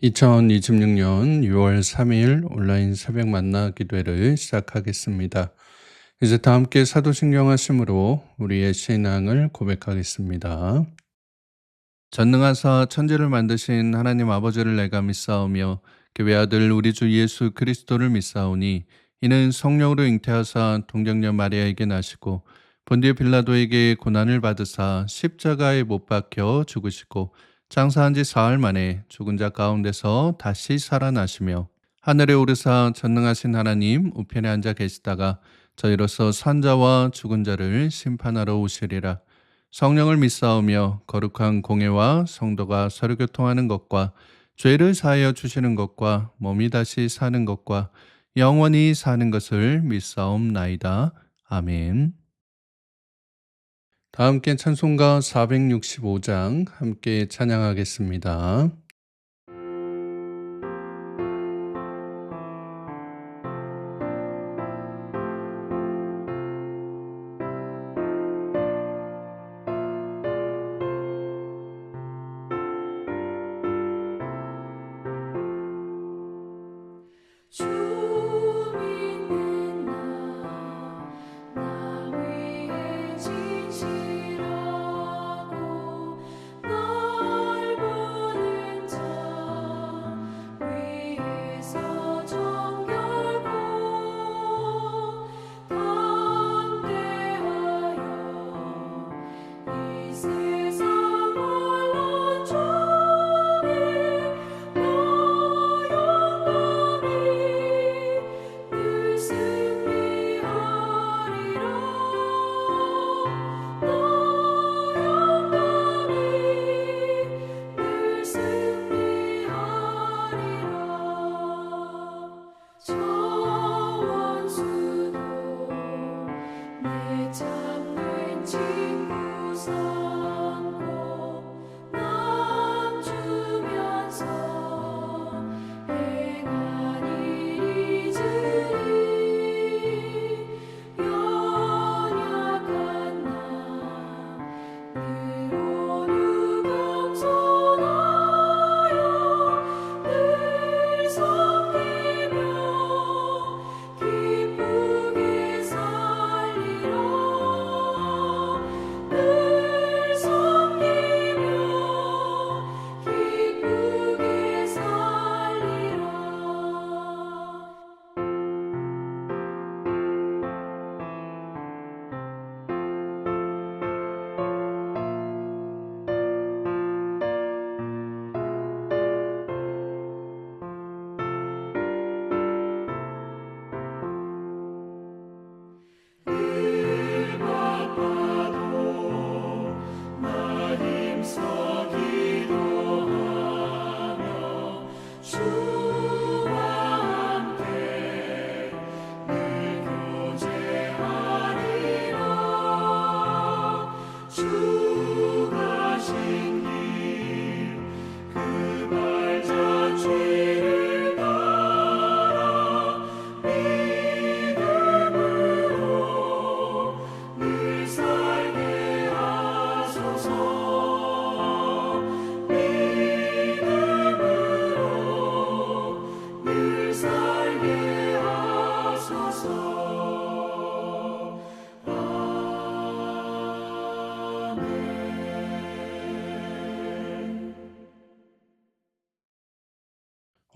2026년 6월 3일 온라인 새벽 만나 기도회를 시작하겠습니다. 이제 다 함께 사도신경 하심으로 우리의 신앙을 고백하겠습니다. 전능하사 천지를 만드신 하나님 아버지를 내가 믿사오며 그 외아들 우리 주 예수 그리스도를 믿사오니 이는 성령으로 잉태하사 동정녀 마리아에게 나시고 본디오 빌라도에게 고난을 받으사 십자가에 못 박혀 죽으시고 장사한 지 사흘 만에 죽은 자 가운데서 다시 살아나시며 하늘에 오르사 전능하신 하나님 우편에 앉아 계시다가 저희로서 산자와 죽은 자를 심판하러 오시리라. 성령을 믿사오며 거룩한 공예와 성도가 서로 교통하는 것과 죄를 사하여 주시는 것과 몸이 다시 사는 것과 영원히 사는 것을 믿사옵나이다. 아멘. 다 함께 찬송가 465장 함께 찬양하겠습니다.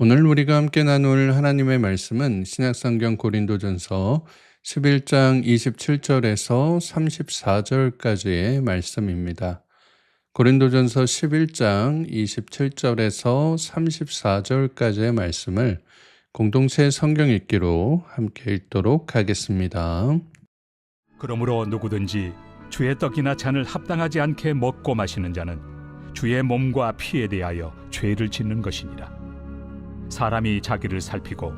오늘 우리가 함께 나눌 하나님의 말씀은 신약성경 고린도전서 11장 27절에서 34절까지의 말씀입니다. 고린도전서 11장 27절에서 34절까지의 말씀을 공동체 성경 읽기로 함께 읽도록 하겠습니다. 그러므로 누구든지 주의 떡이나 잔을 합당하지 않게 먹고 마시는 자는 주의 몸과 피에 대하여 죄를 짓는 것이니라. 사람이 자기를 살피고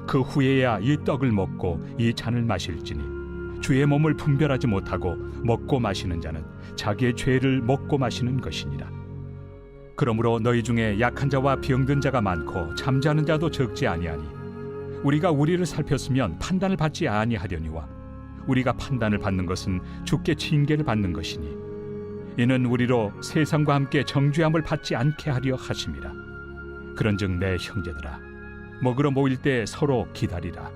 그 후에야 이 떡을 먹고 이 잔을 마실지니 주의 몸을 분별하지 못하고 먹고 마시는 자는 자기의 죄를 먹고 마시는 것이니라. 그러므로 너희 중에 약한 자와 병든 자가 많고 잠자는 자도 적지 아니하니 우리가 우리를 살폈으면 판단을 받지 아니하려니와 우리가 판단을 받는 것은 주께 징계를 받는 것이니 이는 우리로 세상과 함께 정죄함을 받지 않게 하려 하심이라. 그런즉 내 형제들아, 먹으러 모일 때 서로 기다리라.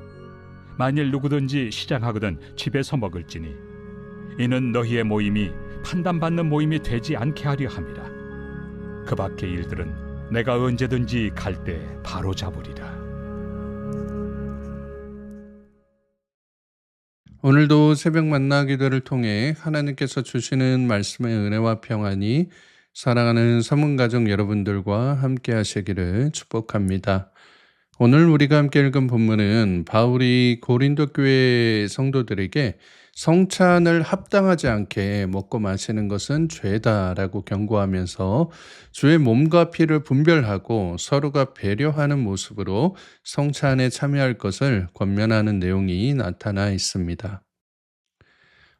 만일 누구든지 시장하거든 집에서 먹을지니 이는 너희의 모임이 판단받는 모임이 되지 않게 하려 함이라. 그 밖의 일들은 내가 언제든지 갈 때 바로 잡으리라. 오늘도 새벽 만나 기도를 통해 하나님께서 주시는 말씀의 은혜와 평안이 사랑하는 서문가족 여러분들과 함께 하시기를 축복합니다. 오늘 우리가 함께 읽은 본문은 바울이 고린도 교회 성도들에게 성찬을 합당하지 않게 먹고 마시는 것은 죄다라고 경고하면서 주의 몸과 피를 분별하고 서로가 배려하는 모습으로 성찬에 참여할 것을 권면하는 내용이 나타나 있습니다.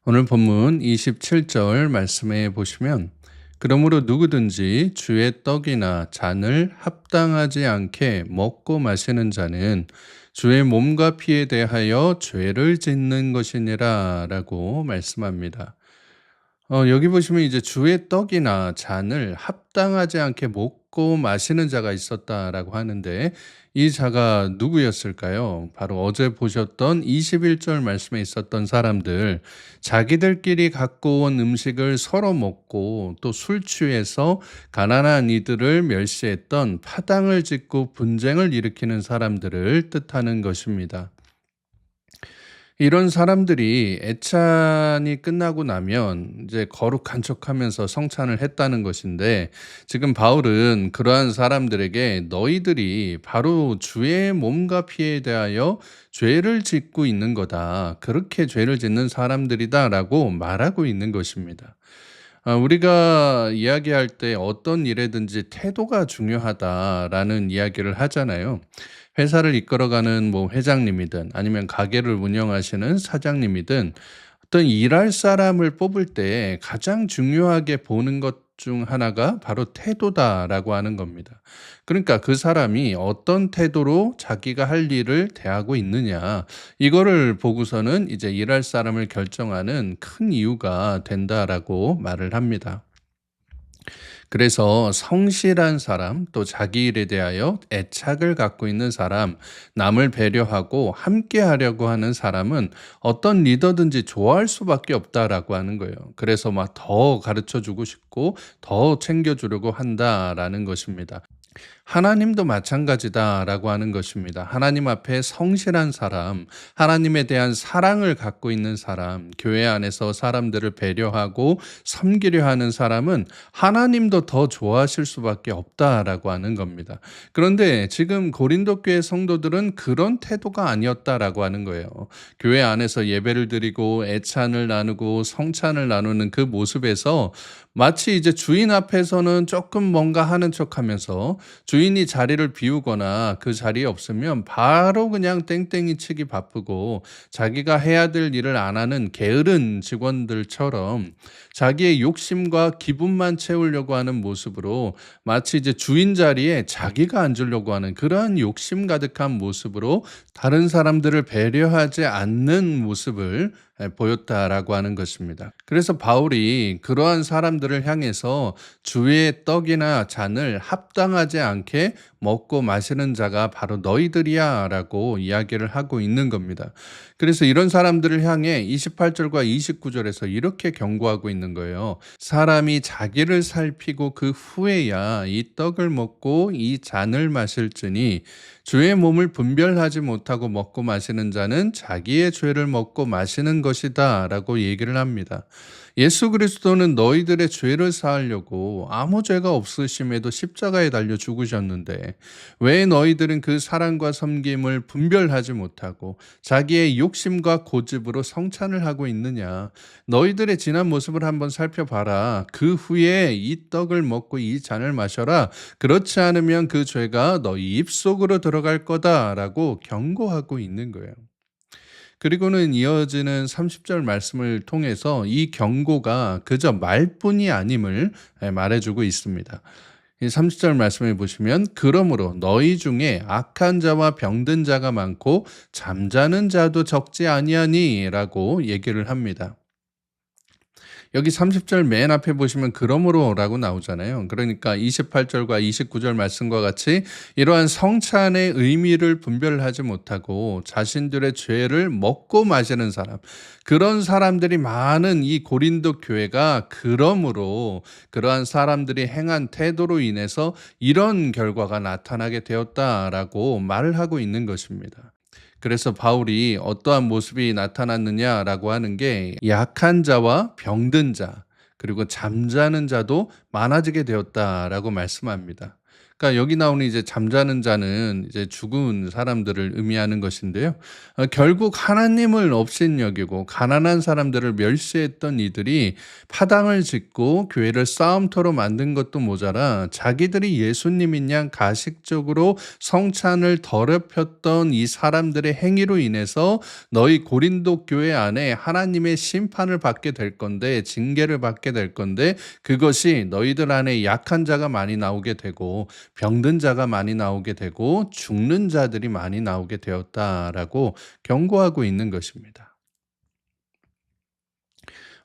오늘 본문 27절 말씀에 보시면 그러므로 누구든지 주의 떡이나 잔을 합당하지 않게 먹고 마시는 자는 주의 몸과 피에 대하여 죄를 짓는 것이니라 라고 말씀합니다. 여기 보시면 이제 주의 떡이나 잔을 합당하지 않게 먹고 마시는 자가 있었다라고 하는데 이 자가 누구였을까요? 바로 어제 보셨던 21절 말씀에 있었던 사람들, 자기들끼리 갖고 온 음식을 서로 먹고 또 술 취해서 가난한 이들을 멸시했던 파당을 짓고 분쟁을 일으키는 사람들을 뜻하는 것입니다. 이런 사람들이 애찬이 끝나고 나면 이제 거룩한 척하면서 성찬을 했다는 것인데 지금 바울은 그러한 사람들에게 너희들이 바로 주의 몸과 피에 대하여 죄를 짓고 있는 거다. 그렇게 죄를 짓는 사람들이다라고 말하고 있는 것입니다. 우리가 이야기할 때 어떤 일에든지 태도가 중요하다라는 이야기를 하잖아요. 회사를 이끌어가는 회장님이든 아니면 가게를 운영하시는 사장님이든 어떤 일할 사람을 뽑을 때 가장 중요하게 보는 것 중 하나가 바로 태도다라고 하는 겁니다. 그러니까 그 사람이 어떤 태도로 자기가 할 일을 대하고 있느냐, 이거를 보고서는 이제 일할 사람을 결정하는 큰 이유가 된다라고 말을 합니다. 그래서 성실한 사람, 또 자기 일에 대하여 애착을 갖고 있는 사람, 남을 배려하고 함께 하려고 하는 사람은 어떤 리더든지 좋아할 수밖에 없다라고 하는 거예요. 그래서 막 더 가르쳐 주고 싶고 더 챙겨주려고 한다라는 것입니다. 하나님도 마찬가지다라고 하는 것입니다. 하나님 앞에 성실한 사람, 하나님에 대한 사랑을 갖고 있는 사람, 교회 안에서 사람들을 배려하고 섬기려 하는 사람은 하나님도 더 좋아하실 수밖에 없다라고 하는 겁니다. 그런데 지금 고린도 교회 성도들은 그런 태도가 아니었다라고 하는 거예요. 교회 안에서 예배를 드리고 애찬을 나누고 성찬을 나누는 그 모습에서 마치 이제 주인 앞에서는 조금 뭔가 하는 척하면서 주인이 자리를 비우거나 그 자리에 없으면 바로 그냥 땡땡이 치기 바쁘고 자기가 해야 될 일을 안 하는 게으른 직원들처럼 자기의 욕심과 기분만 채우려고 하는 모습으로 마치 이제 주인 자리에 자기가 앉으려고 하는 그러한 욕심 가득한 모습으로 다른 사람들을 배려하지 않는 모습을 보였다라고 하는 것입니다. 그래서 바울이 그러한 사람들을 향해서 주의 떡이나 잔을 합당하지 않게 먹고 마시는 자가 바로 너희들이야 라고 이야기를 하고 있는 겁니다. 그래서 이런 사람들을 향해 28절과 29절에서 이렇게 경고하고 있는 거예요. 사람이 자기를 살피고 그 후에야 이 떡을 먹고 이 잔을 마실지니 주의 몸을 분별하지 못하고 먹고 마시는 자는 자기의 죄를 먹고 마시는 것이다 라고 얘기를 합니다. 예수 그리스도는 너희들의 죄를 사하려고 아무 죄가 없으심에도 십자가에 달려 죽으셨는데 왜 너희들은 그 사랑과 섬김을 분별하지 못하고 자기의 욕심과 고집으로 성찬을 하고 있느냐. 너희들의 지난 모습을 한번 살펴봐라. 그 후에 이 떡을 먹고 이 잔을 마셔라. 그렇지 않으면 그 죄가 너희 입속으로 들어갈 거다라고 경고하고 있는 거예요. 그리고는 이어지는 30절 말씀을 통해서 이 경고가 그저 말뿐이 아님을 말해주고 있습니다. 이 30절 말씀을 보시면 그러므로 너희 중에 악한 자와 병든 자가 많고 잠자는 자도 적지 아니하니 라고 얘기를 합니다. 여기 30절 맨 앞에 보시면 그러므로라고 나오잖아요. 그러니까 28절과 29절 말씀과 같이 이러한 성찬의 의미를 분별하지 못하고 자신들의 죄를 먹고 마시는 사람, 그런 사람들이 많은 이 고린도 교회가 그러므로 그러한 사람들이 행한 태도로 인해서 이런 결과가 나타나게 되었다라고 말을 하고 있는 것입니다. 그래서 바울이 어떠한 모습이 나타났느냐라고 하는 게 약한 자와 병든 자, 그리고 잠자는 자도 많아지게 되었다라고 말씀합니다. 그러니까 여기 나오는 이제 잠자는 자는 이제 죽은 사람들을 의미하는 것인데요. 결국 하나님을 업신여기고 가난한 사람들을 멸시했던 이들이 파당을 짓고 교회를 싸움터로 만든 것도 모자라 자기들이 예수님인 양 가식적으로 성찬을 더럽혔던 이 사람들의 행위로 인해서 너희 고린도 교회 안에 하나님의 심판을 받게 될 건데, 징계를 받게 될 건데, 그것이 너희들 안에 약한 자가 많이 나오게 되고 병든 자가 많이 나오게 되고 죽는 자들이 많이 나오게 되었다라고 경고하고 있는 것입니다.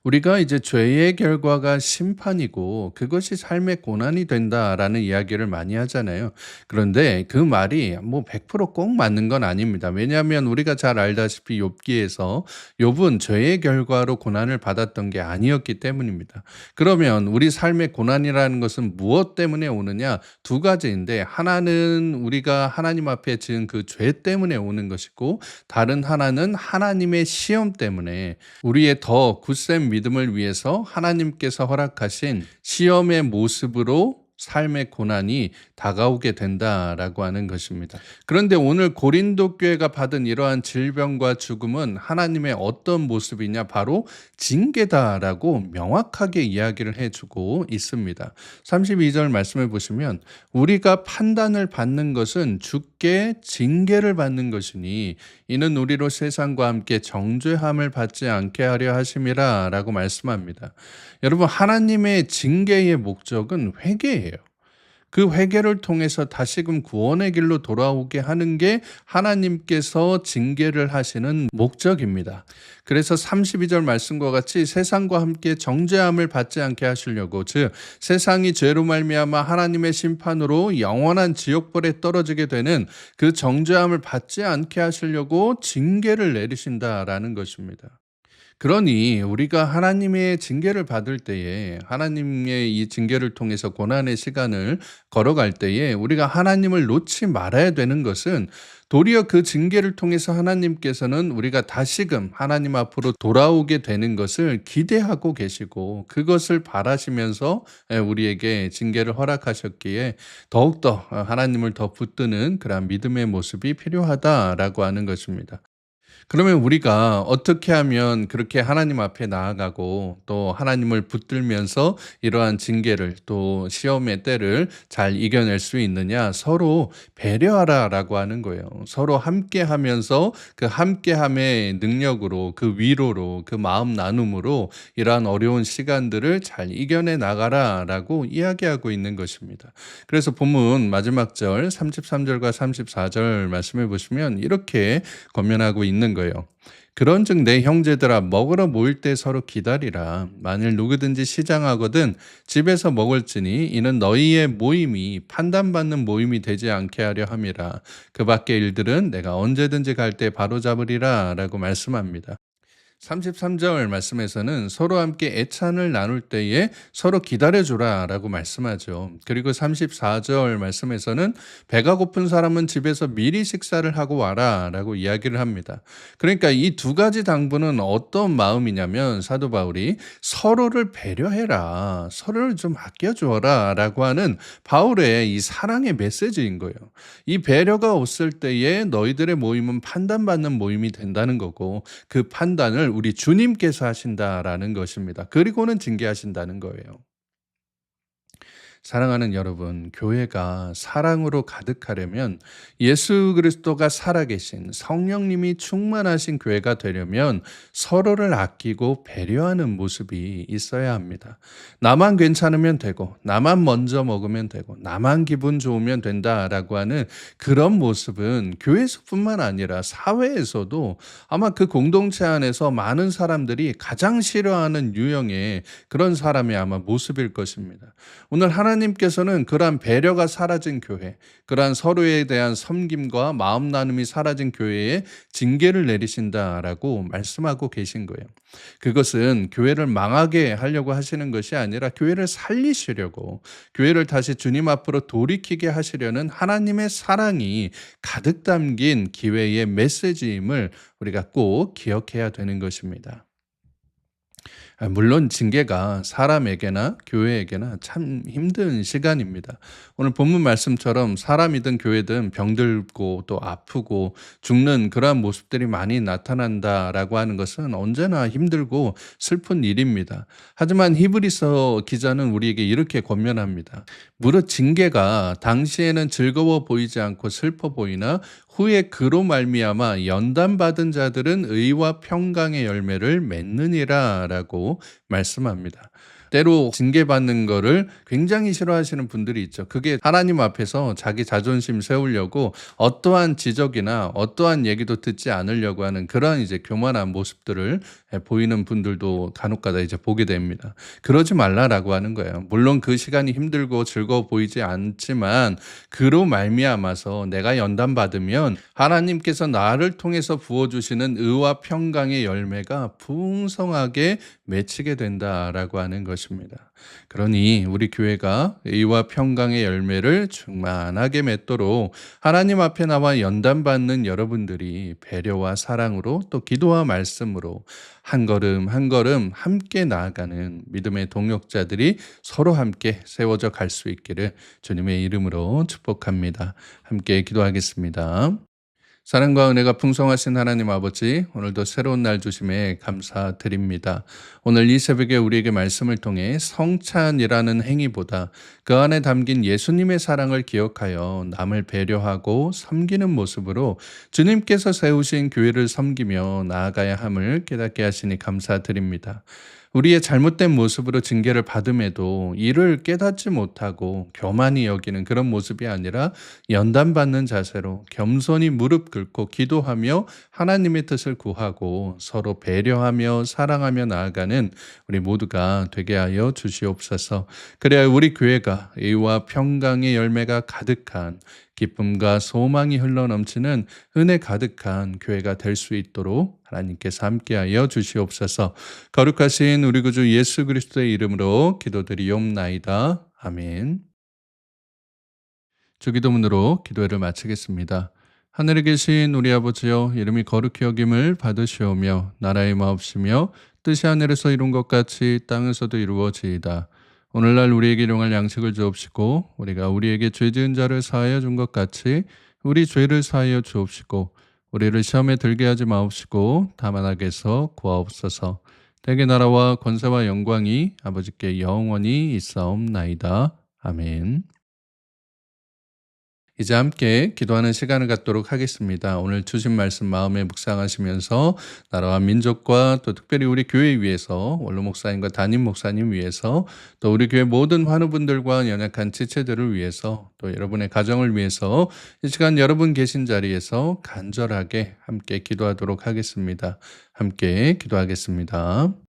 우리가 이제 죄의 결과가 심판이고 그것이 삶의 고난이 된다라는 이야기를 많이 하잖아요. 그런데 그 말이 뭐 100%꼭 맞는 건 아닙니다. 왜냐하면 우리가 잘 알다시피 욥기에서 욥은 죄의 결과로 고난을 받았던 게 아니었기 때문입니다. 그러면 우리 삶의 고난이라는 것은 무엇 때문에 오느냐? 두 가지인데, 하나는 우리가 하나님 앞에 지은 그 죄 때문에 오는 것이고, 다른 하나는 하나님의 시험 때문에, 우리의 더 굳센 믿음을 위해서 하나님께서 허락하신 시험의 모습으로 삶의 고난이 다가오게 된다라고 하는 것입니다. 그런데 오늘 고린도 교회가 받은 이러한 질병과 죽음은 하나님의 어떤 모습이냐? 바로 징계다라고 명확하게 이야기를 해주고 있습니다. 32절 말씀을 보시면 우리가 판단을 받는 것은 주께 징계를 받는 것이니 이는 우리로 세상과 함께 정죄함을 받지 않게 하려 하심이라 라고 말씀합니다. 여러분, 하나님의 징계의 목적은 회개예요. 그 회개를 통해서 다시금 구원의 길로 돌아오게 하는 게 하나님께서 징계를 하시는 목적입니다. 그래서 32절 말씀과 같이 세상과 함께 정죄함을 받지 않게 하시려고, 즉 세상이 죄로 말미암아 하나님의 심판으로 영원한 지옥불에 떨어지게 되는 그 정죄함을 받지 않게 하시려고 징계를 내리신다라는 것입니다. 그러니 우리가 하나님의 징계를 받을 때에, 하나님의 이 징계를 통해서 고난의 시간을 걸어갈 때에 우리가 하나님을 놓지 말아야 되는 것은, 도리어 그 징계를 통해서 하나님께서는 우리가 다시금 하나님 앞으로 돌아오게 되는 것을 기대하고 계시고 그것을 바라시면서 우리에게 징계를 허락하셨기에 더욱더 하나님을 더 붙드는 그런 믿음의 모습이 필요하다라고 하는 것입니다. 그러면 우리가 어떻게 하면 그렇게 하나님 앞에 나아가고 또 하나님을 붙들면서 이러한 징계를, 또 시험의 때를 잘 이겨낼 수 있느냐? 서로 배려하라라고 하는 거예요. 서로 함께 하면서 그 함께함의 능력으로, 그 위로로, 그 마음 나눔으로 이러한 어려운 시간들을 잘 이겨내 나가라라고 이야기하고 있는 것입니다. 그래서 본문 마지막 절 33절과 34절 말씀해 보시면 이렇게 권면하고 있는 거예요. 그런즉 내 형제들아, 먹으러 모일 때 서로 기다리라. 만일 누구든지 시장하거든 집에서 먹을지니 이는 너희의 모임이 판단받는 모임이 되지 않게 하려 함이라. 그 밖의 일들은 내가 언제든지 갈 때 바로잡으리라 라고 말씀합니다. 33절 말씀에서는 서로 함께 애찬을 나눌 때에 서로 기다려주라 라고 말씀하죠. 그리고 34절 말씀에서는 배가 고픈 사람은 집에서 미리 식사를 하고 와라 라고 이야기를 합니다. 그러니까 이 두 가지 당부는 어떤 마음이냐면, 사도 바울이 서로를 배려해라, 서로를 좀 아껴주어라 라고 하는 바울의 이 사랑의 메시지인 거예요. 이 배려가 없을 때에 너희들의 모임은 판단받는 모임이 된다는 거고, 그 판단을 우리 주님께서 하신다라는 것입니다. 그리고는 징계하신다는 거예요. 사랑하는 여러분, 교회가 사랑으로 가득하려면 예수 그리스도가 살아계신 성령님이 충만하신 교회가 되려면 서로를 아끼고 배려하는 모습이 있어야 합니다. 나만 괜찮으면 되고, 나만 먼저 먹으면 되고, 나만 기분 좋으면 된다라고 하는 그런 모습은 교회에서뿐만 아니라 사회에서도 아마 그 공동체 안에서 많은 사람들이 가장 싫어하는 유형의 그런 사람이 아마 모습일 것입니다. 오늘 하나님께서는 그러한 배려가 사라진 교회, 그러한 서로에 대한 섬김과 마음 나눔이 사라진 교회에 징계를 내리신다라고 말씀하고 계신 거예요. 그것은 교회를 망하게 하려고 하시는 것이 아니라 교회를 살리시려고, 교회를 다시 주님 앞으로 돌이키게 하시려는 하나님의 사랑이 가득 담긴 기회의 메시지임을 우리가 꼭 기억해야 되는 것입니다. 물론 징계가 사람에게나 교회에게나 참 힘든 시간입니다. 오늘 본문 말씀처럼 사람이든 교회든 병들고 또 아프고 죽는 그러한 모습들이 많이 나타난다라고 하는 것은 언제나 힘들고 슬픈 일입니다. 하지만 히브리서 기자는 우리에게 이렇게 권면합니다. 무릇 징계가 당시에는 즐거워 보이지 않고 슬퍼 보이나 후에 그로 말미암아 연단받은 자들은 의와 평강의 열매를 맺느니라라고 말씀합니다. 때로 징계받는 거를 굉장히 싫어하시는 분들이 있죠. 그게 하나님 앞에서 자기 자존심 세우려고 어떠한 지적이나 어떠한 얘기도 듣지 않으려고 하는 그런 이제 교만한 모습들을 보이는 분들도 간혹가다 이제 보게 됩니다. 그러지 말라라고 하는 거예요. 물론 그 시간이 힘들고 즐거워 보이지 않지만 그로 말미암아서 내가 연단받으면 하나님께서 나를 통해서 부어주시는 의와 평강의 열매가 풍성하게 맺히게 된다라고 하는 것입니다. 그러니 우리 교회가 의와 평강의 열매를 충만하게 맺도록 하나님 앞에 나와 연단받는 여러분들이 배려와 사랑으로 또 기도와 말씀으로 한 걸음 한 걸음 함께 나아가는 믿음의 동역자들이 서로 함께 세워져 갈 수 있기를 주님의 이름으로 축복합니다. 함께 기도하겠습니다. 사랑과 은혜가 풍성하신 하나님 아버지, 오늘도 새로운 날 주심에 감사드립니다. 오늘 이 새벽에 우리에게 말씀을 통해 성찬이라는 행위보다 그 안에 담긴 예수님의 사랑을 기억하여 남을 배려하고 섬기는 모습으로 주님께서 세우신 교회를 섬기며 나아가야 함을 깨닫게 하시니 감사드립니다. 우리의 잘못된 모습으로 징계를 받음에도 이를 깨닫지 못하고 교만히 여기는 그런 모습이 아니라 연단받는 자세로 겸손히 무릎 꿇고 기도하며 하나님의 뜻을 구하고 서로 배려하며 사랑하며 나아가는 우리 모두가 되게 하여 주시옵소서. 그래야 우리 교회가 의와 평강의 열매가 가득한 기쁨과 소망이 흘러넘치는 은혜 가득한 교회가 될 수 있도록 하나님께서 함께하여 주시옵소서. 거룩하신 우리 구주 예수 그리스도의 이름으로 기도드리옵나이다. 아멘. 주기도문으로 기도회를 마치겠습니다. 하늘에 계신 우리 아버지여, 이름이 거룩히 여김을 받으시오며 나라의 마옵시며 뜻이 하늘에서 이룬 것 같이 땅에서도 이루어지이다. 오늘날 우리에게 일용할 양식을 주옵시고 우리가 우리에게 죄 지은 자를 사하여 준 것 같이 우리 죄를 사하여 주옵시고 우리를 시험에 들게 하지 마옵시고 다만 악에서 구하옵소서. 대개 나라와 권세와 영광이 아버지께 영원히 있사옵나이다. 아멘. 이제 함께 기도하는 시간을 갖도록 하겠습니다. 오늘 주신 말씀 마음에 묵상하시면서 나라와 민족과 또 특별히 우리 교회 위해서 원로 목사님과 담임 목사님 위해서 또 우리 교회 모든 환우분들과 연약한 지체들을 위해서 또 여러분의 가정을 위해서 이 시간 여러분 계신 자리에서 간절하게 함께 기도하도록 하겠습니다. 함께 기도하겠습니다.